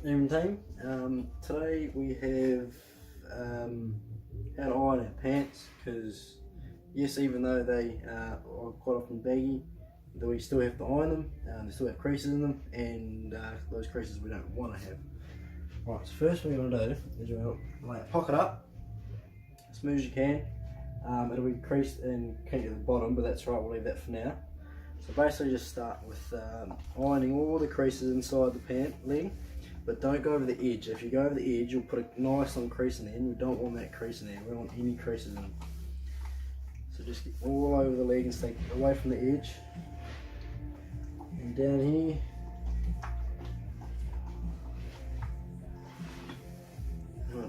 Evening team. Today we have how to iron our pants, because yes, even though they are quite often baggy, we still have to iron them. They still have creases in them, and those creases we don't want to have. Right, so first what you want to do is you want to lay a pocket up as smooth as you can. It'll be creased and kinky at the bottom, but that's right, we'll leave that for now. So basically just start with ironing all the creases inside the pant leg, but don't go over the edge. If you go over the edge, you'll put a nice long crease in there, and we don't want that crease in there. We don't want any creases in them. So just get all over the leg and stay away from the edge. And down here,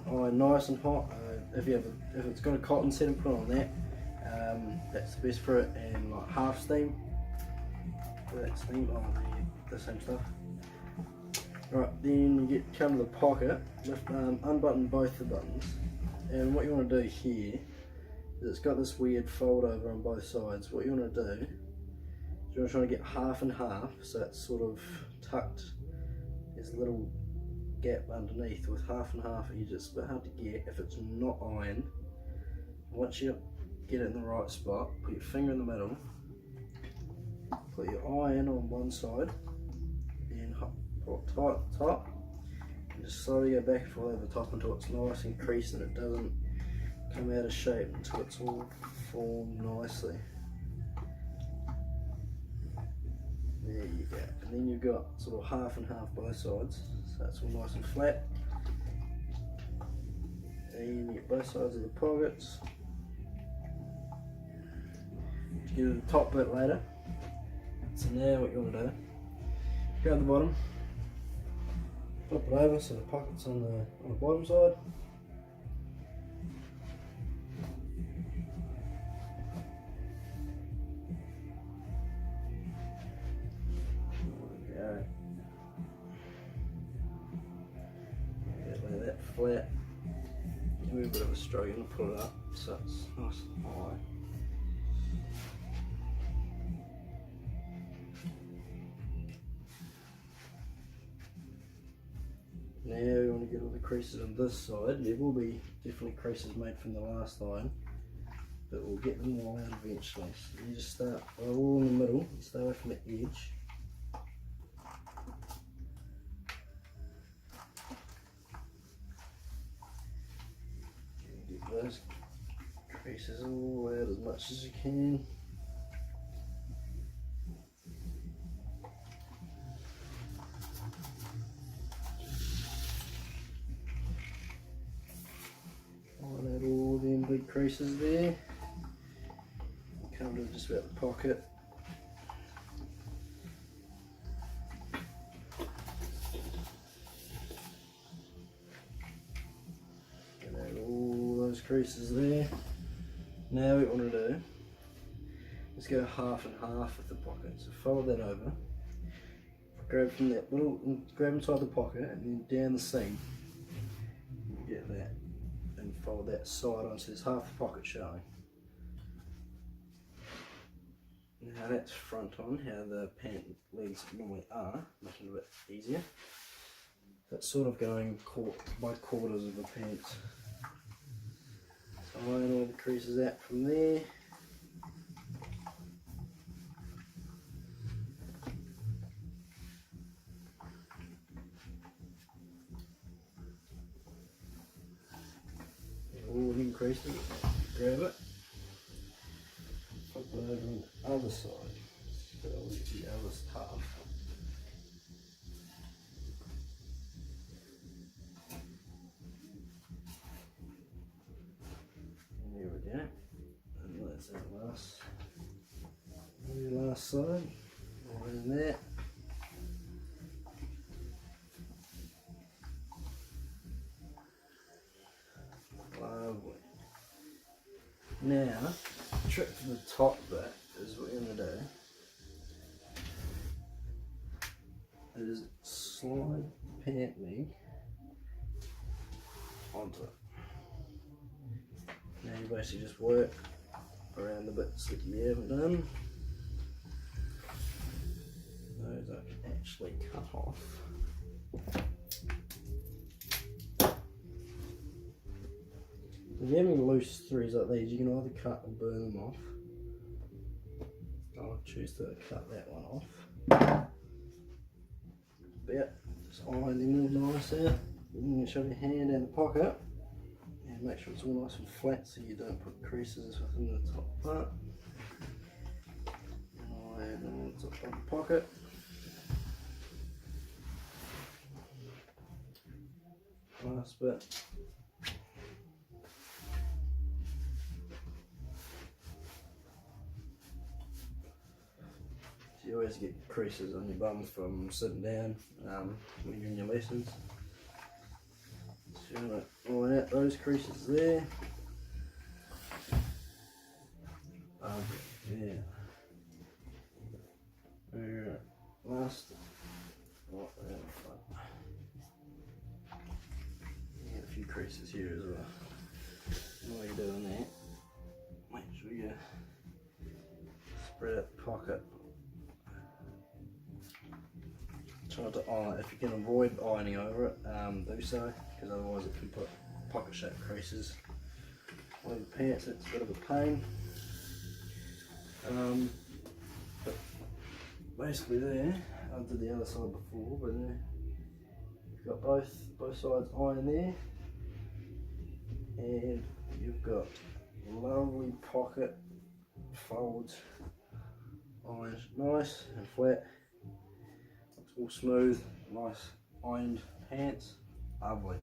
iron nice and hot. If it's got a cotton setting, put on that. That's the best for it, and like half steam. That steam, the same stuff. Right, then you come to the pocket, unbutton both the buttons, and what you want to do here is it's got this weird fold over on both sides. What you want to do is you want to try to get half and half, so it's sort of tucked. There's a little gap underneath with half and half edges. It's a bit hard to get if it's not ironed. Once you get it in the right spot, put your finger in the middle, put your iron on one side, and pull it tight at the top, and just slowly go back and forth over the top until it's nice and creased and it doesn't come out of shape, until it's all formed nicely. There you go. And then you've got sort of half and half both sides, so that's all nice and flat. And you get both sides of the pockets. Get to the top bit later. So now what you want to do, grab the bottom, flip it over so the pocket's on the bottom side. There we go. Lay that flat. Give me a bit of a stroke and put it up so it's nice and high. Now you want to get all the creases on this side. There will be definitely creases made from the last line, but we'll get them all out eventually. So you just start all in the middle, stay away from the edge. Get those creases all out as much as you can. All them big creases there. Come to just about the pocket. And add all those creases there. Now what we want to do is go half and half with the pocket. So fold that over. Grab from that little, grab inside the pocket and then down the seam. Get that. And fold that side on, so there's half the pocket showing. Now that's front on, how the pant legs normally are, making it a bit easier. That's sort of going by quarters of the pants. So iron all the creases out from there. All the creases, grab it, flip it over on the other side, so that will get the other half. And there we go, and that's our last side, all in there. Lovely. Now, the trick for the top bit is what you're going to do is slide the pant leg onto it. Now you basically just work around the bits that you haven't done. Those I can actually cut off. If you have any loose threads like these, you can either cut or burn them off. I'll choose to cut that one off. But yeah, just ironing them nice out. You can shove your hand in the pocket and make sure it's all nice and flat so you don't put creases within the top part. And iron on the top of the pocket. Last bit. You always get creases on your bum from sitting down when you're in your lessons. So you want to iron out those creases there. Yeah. Alright, last. Right there in front. You get a few creases here as well. While you're doing that, make sure you spread out the pocket. Try to iron, if you can avoid ironing over it, do so, because otherwise it can put pocket shaped creases on the pants. It's a bit of a pain. But basically there, I did the other side before, but you've got both sides ironed there, and you've got lovely pocket folds ironed nice and flat. All smooth, nice ironed pants, lovely.